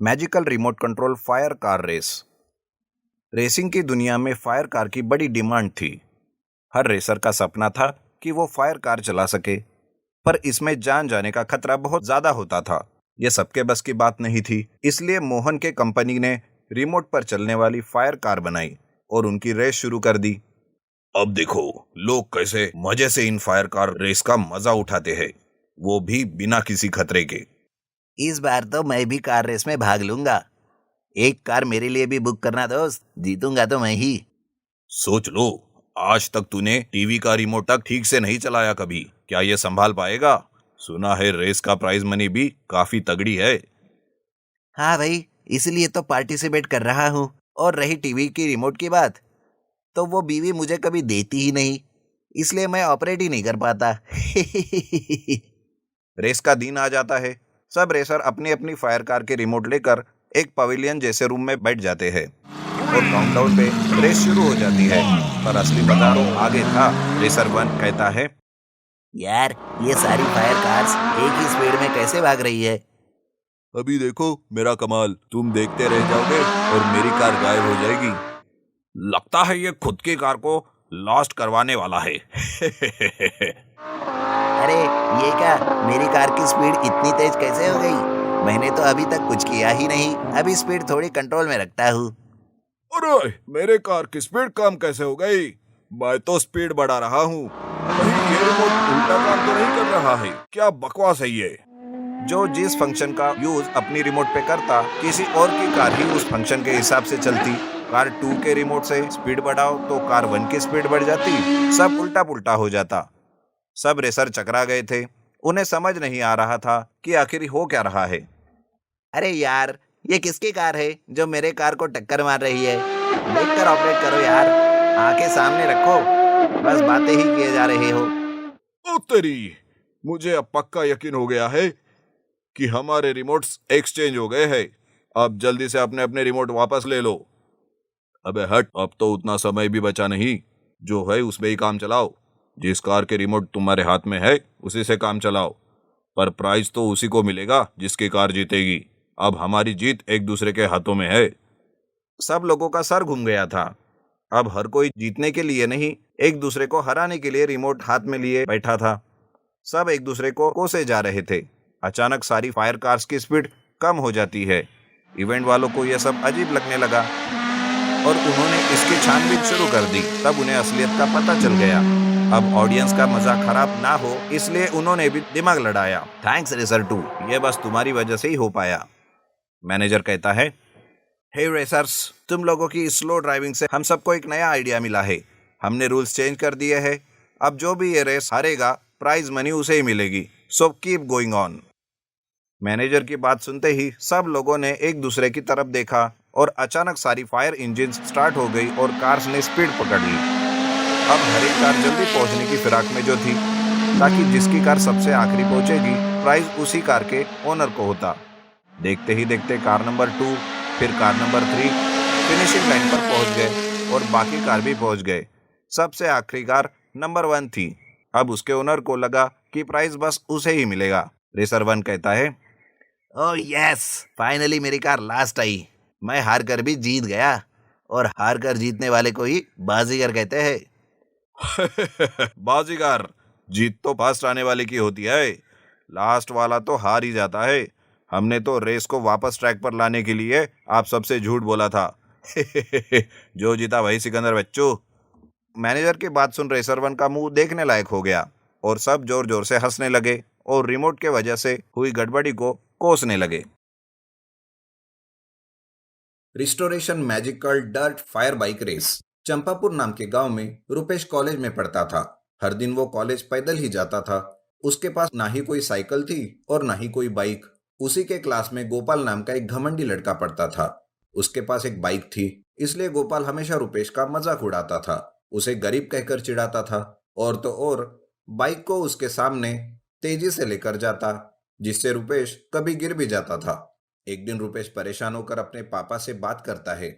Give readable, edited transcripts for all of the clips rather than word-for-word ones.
Magical remote control fire car race. Racing की दुनिया में फायर कार की बड़ी डिमांड थी। हर रेसर का सपना था कि वो फायर कार चला सके, पर इसमें जान जाने का खतरा बहुत ज्यादा होता था। ये सबके बस की बात नहीं थी, इसलिए मोहन के कंपनी ने रिमोट पर चलने वाली फायर कार बनाई और उनकी रेस शुरू कर दी। अब देखो लोग कैसे मजे से इन फायर कार रेस का मजा उठाते हैं, वो भी बिना किसी खतरे के। इस बार तो मैं भी कार रेस में भाग लूंगा। एक कार मेरे लिए भी बुक करना दोस्त, जीतूंगा तो मैं ही। सोच लो, आज तक तूने टीवी का रिमोट तक ठीक से नहीं चलाया कभी, क्या ये संभाल पाएगा? सुना है रेस का प्राइज मनी भी काफी तगड़ी है। हाँ भाई, इसलिए तो पार्टिसिपेट कर रहा हूँ। और रही टीवी की रिमोट की बात, तो वो बीवी मुझे कभी देती ही नहीं, इसलिए मैं ऑपरेट ही नहीं कर पाता। रेस का दिन आ जाता है, सब रेसर अपनी अपनी फायर कार के रिमोट लेकर एक पवेलियन जैसे रूम में बैठ जाते हैं और काउंटडाउन पे रेस शुरू हो जाती है। पर असली मजा तो आगे था। रेसर 1 कहता है, यार, ये सारी फायर कार्स एक ही स्पीड में कैसे भाग रही है? अभी देखो मेरा कमाल, तुम देखते रह जाओगे और मेरी कार गायब हो जाएगी। लगता है ये खुद की कार को लॉस्ट करवाने वाला है। अरे, ये क्या, मेरी कार की स्पीड इतनी तेज कैसे हो गई? मैंने तो अभी तक कुछ किया ही नहीं। अभी स्पीड थोड़ी कंट्रोल में रखता हूँ। अरे मेरे कार की स्पीड कम कैसे हो गई? मैं तो स्पीड बढ़ा रहा हूँ। कहीं ये रिमोट उल्टा काम तो नहीं कर रहा है? क्या बकवास है ये? जो जिस फंक्शन का यूज अपनी रिमोट पे करता, किसी और की कार ही उस फंक्शन के हिसाब से चलती। कार 2 के रिमोट से स्पीड बढ़ाओ तो कार 1 की स्पीड बढ़ जाती। सब उल्टा पुल्टा हो जाता। सब रेसर चकरा गए थे। उन्हें समझ नहीं आ रहा था कि आखिर हो क्या रहा है। अरे यार, ये किसकी कार है जो मेरे कार को टक्कर मार रही है? देखकर ऑपरेट करो यार, आंखें सामने रखो, बस बातें ही किए जा रहे हो। ओ तेरी, मुझे अब पक्का यकीन हो गया है कि हमारे रिमोट्स एक्सचेंज हो गए हैं। अब जल्दी से अपने अपने रिमोट वापस ले लो। अबे हट, अब तो उतना समय भी बचा नहीं। जो है उसमें ही काम चलाओ। जिस कार के रिमोट तुम्हारे हाथ में है उसी से काम चलाओ। पर प्राइज तो उसी को मिलेगा जिसकी कार जीतेगी। अब हमारी जीत एक दूसरे के हाथों में है। सब लोगों का सर घूम गया था। अब हर कोई जीतने के लिए नहीं, एक दूसरे को हराने के लिए रिमोट हाथ में लिए बैठा था। सब एक दूसरे को कोसे जा रहे थे। अचानक सारी फायर कार्स की स्पीड कम हो जाती है। इवेंट वालों को यह सब अजीब लगने लगा और उन्होंने इसकी छानबीन शुरू कर दी। तब उन्हें असलियत का पता चल गया। अब ऑडियंस का मजा खराब ना हो, इसलिए उन्होंने भी दिमाग लड़ाया। थैंक्स रेसर 2, ये बस तुम्हारी वजह से ही हो पाया। मैनेजर कहता है, हे रेसर्स, तुम लोगों की स्लो ड्राइविंग से हम सबको एक नया आइडिया मिला है। हमने रूल्स चेंज कर दिए हैं। अब जो भी ये रेस हारेगा, प्राइज मनी उसे ही मिलेगी। So keep going on. Manager की बात सुनते ही सब लोगों ने एक दूसरे की तरफ देखा और अचानक सारी फायर इंजन स्टार्ट हो गई और कार्स ने स्पीड पकड़ ली। अब हर एक कार जल्दी पहुंचने की फिराक में जो थी, ताकि जिसकी कार सबसे आखिरी पहुंचेगी, प्राइज उसी कार के ओनर को होता। देखते ही देखते कार नंबर 2, फिर कार नंबर 3 फिनिशिंग लाइन पर पहुंच गए और बाकी कार भी पहुंच गए। सबसे आखिरी कार नंबर 1 थी। अब उसके ओनर को लगा कि प्राइज बस उसे ही मिलेगा। रेसर 1 कहता है, ओह यस, फाइनली मेरी कार लास्ट आई। मैं हार कर भी जीत गया, और हार कर जीतने वाले को ही बाजीगर कहते हैं। बाजीगर, जीत तो फर्स्ट आने वाले की होती है, लास्ट वाला तो हार ही जाता है। हमने तो रेस को वापस ट्रैक पर लाने के लिए आप सबसे झूठ बोला था। जो जीता वही सिकंदर बच्चू। मैनेजर की बात सुन रेसर 1 का मुंह देखने लायक हो गया और सब जोर जोर से हंसने लगे और रिमोट के वजह से हुई गड़बड़ी को कोसने लगे। Restoration magical dirt fire bike race. Champapur नाम के गांव में रुपेश कॉलेज में पढ़ता था। हर दिन वो कॉलेज पैदल ही जाता था। उसके पास ना ही कोई साइकिल थी और ना ही कोई बाइक। उसी के क्लास में गोपाल नाम का एक घमंडी लड़का पढ़ता था। उसके पास एक बाइक थी, इसलिए गोपाल हमेशा रुपेश का मजाक उड़ाता था, उसे गरीब कहकर चिढ़ाता था और तो और बाइक को उसके सामने तेजी से लेकर जाता, जिससे रुपेश कभी गिर भी जाता था। एक दिन रुपेश परेशान होकर अपने पापा से बात करता है।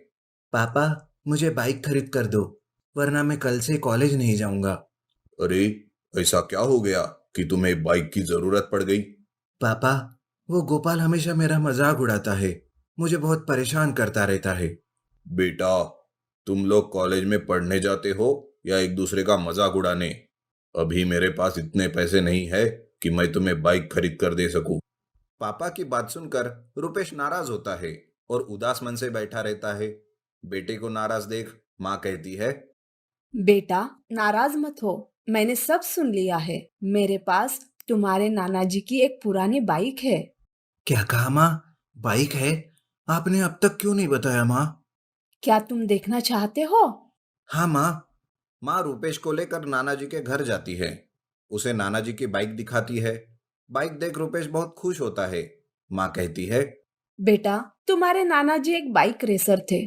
पापा, मुझे बाइक खरीद कर दो, वरना मैं कल से कॉलेज नहीं जाऊंगा। अरे, ऐसा क्या हो गया कि तुम्हें बाइक की जरूरत पड़ गई? पापा, वो गोपाल हमेशा मेरा मजाक उड़ाता है। मुझे बहुत परेशान करता रहता है। बेटा, तुम लोग कॉलेज में पढ़ने जाते हो या एक दूसरे का मजाक उड़ाने? अभी मेरे पास इतने पैसे नहीं है कि मैं तुम्हें बाइक खरीद कर दे सकूं। पापा की बात सुनकर रुपेश नाराज होता है और उदास मन से बैठा रहता है। बेटे को नाराज देख माँ कहती है, बेटा, नाराज मत हो। मैंने सब सुन लिया है। मेरे पास तुम्हारे नाना जी की एक पुरानी बाइक है। क्या कहा माँ? बाइक है? आपने अब तक क्यों नहीं बताया माँ? क्या तुम देखना चाहते हो? हाँ माँ। माँ रुपेश को लेकर नाना जी के घर जाती है। उसे नाना जी की बाइक दिखाती है। बाइक देख रुपेश बहुत खुश होता है। माँ कहती है, बेटा, तुम्हारे नाना जी एक बाइक रेसर थे,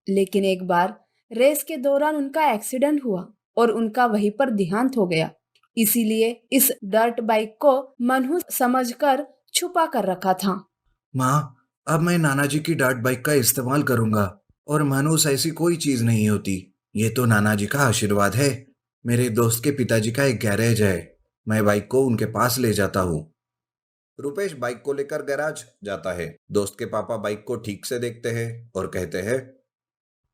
लेकिन एक बार रेस के दौरान उनका एक्सीडेंट हुआ और उनका वहीं पर देहांत हो गया। इसीलिए इस डर्ट बाइक को मनहूस समझकर छुपा कर रखा था। माँ, अब मैं नाना जी की डार्ट बाइक का इस्तेमाल करूंगा। और मानुस ऐसी कोई चीज नहीं होती। ये तो नाना जी का आशीर्वाद है। मेरे दोस्त के पिताजी का एक गैरेज है। मैं बाइक को उनके पास ले जाता हूँ। रुपेश बाइक को लेकर गैराज जाता है। दोस्त के पापा बाइक को ठीक से देखते हैं और कहते हैं,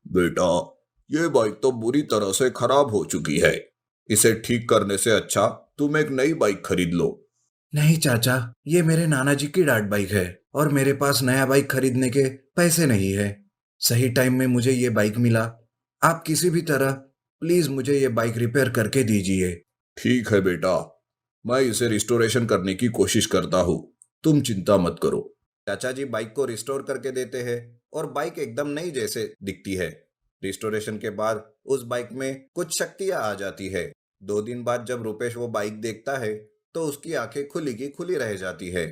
बेटा, ये बाइक तो बुरी तरह से खराब हो चुकी है। इसे ठीक करने से अच्छा तुम एक नई बाइक खरीद लो। नहीं चाचा, ये मेरे नाना जी की डार्ट बाइक है और मेरे पास नया बाइक खरीदने के पैसे नहीं है। सही टाइम में मुझे ये बाइक मिला। आप किसी भी तरह प्लीज मुझे ये बाइक रिपेयर करके दीजिए। ठीक है बेटा, मैं इसे रिस्टोरेशन करने की कोशिश करता हूँ। तुम चिंता मत करो। चाचा जी बाइक को रिस्टोर करके देते हैं और बाइक एकदम नई जैसे दिखती है। रिस्टोरेशन के बाद उस बाइक में कुछ शक्तियां आ जाती है। 2 दिन बाद जब रुपेश वो बाइक देखता है तो उसकी आंखें खुली की खुली रह जाती है।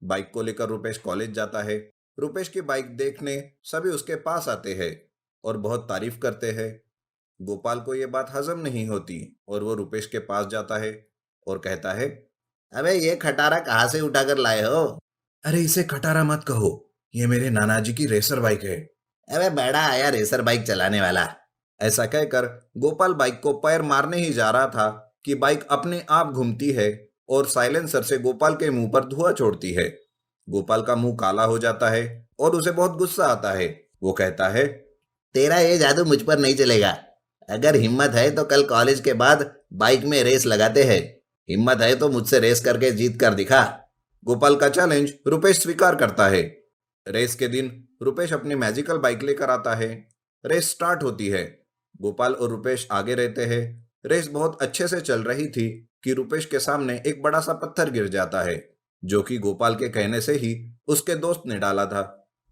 बाइक को लेकर रुपेश कॉलेज जाता है। रुपेश की बाइक देखने सभी उसके पास आते हैं और बहुत तारीफ करते हैं। गोपाल को ये बात हजम नहीं होती और वो रुपेश के पास जाता है और कहता है, अबे ये खटारा कहाँ से उठाकर लाए हो? अरे इसे खटारा मत कहो। ये मेरे नाना जी की रेसर बाइक है। अबे बड़ा आया रेसर बाइक चलाने वाला। ऐसा कहकर गोपाल बाइक को पैर मारने ही जा रहा था कि बाइक अपने आप घूमती है और साइलेंसर से गोपाल के मुंह पर धुआं छोड़ती है। गोपाल का मुंह काला हो जाता है और उसे बहुत गुस्सा आता है। वो कहता है, तेरा ये जादू मुझ पर नहीं चलेगा। अगर हिम्मत है तो कल कॉलेज के बाद बाइक में रेस लगाते हैं। हिम्मत है तो मुझसे रेस करके जीत कर दिखा। गोपाल का चैलेंज रुपेश स्वीकार करता है। रेस के दिन रुपेश अपनी मैजिकल बाइक लेकर आता है। रेस स्टार्ट होती है। गोपाल और रुपेश आगे रहते हैं। रेस बहुत अच्छे से चल रही थी कि रुपेश के सामने एक बड़ा सा पत्थर गिर जाता है, जो कि गोपाल के कहने से ही उसके दोस्त ने डाला था।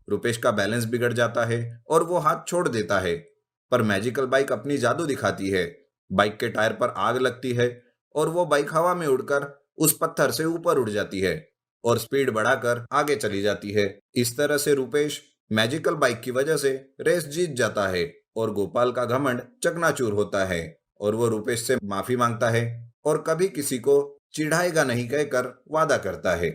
रुपेश का बैलेंस बिगड़ जाता है और वो हाथ छोड़ देता है। पर मैजिकल बाइक अपनी जादू दिखाती है। बाइक के टायर पर आग लगती है और वो बाइक हवा में उड़कर उस पत्थर से ऊपर उड़ जाती है और स्पीड बढ़ाकर आगे चली जाती है। इस तरह से रुपेश मैजिकल बाइक की वजह से रेस जीत जाता है और गोपाल का घमंड चकनाचूर होता है और वो रुपेश से माफी मांगता है और कभी किसी को चिढ़ाएगा नहीं कहकर वादा करता है।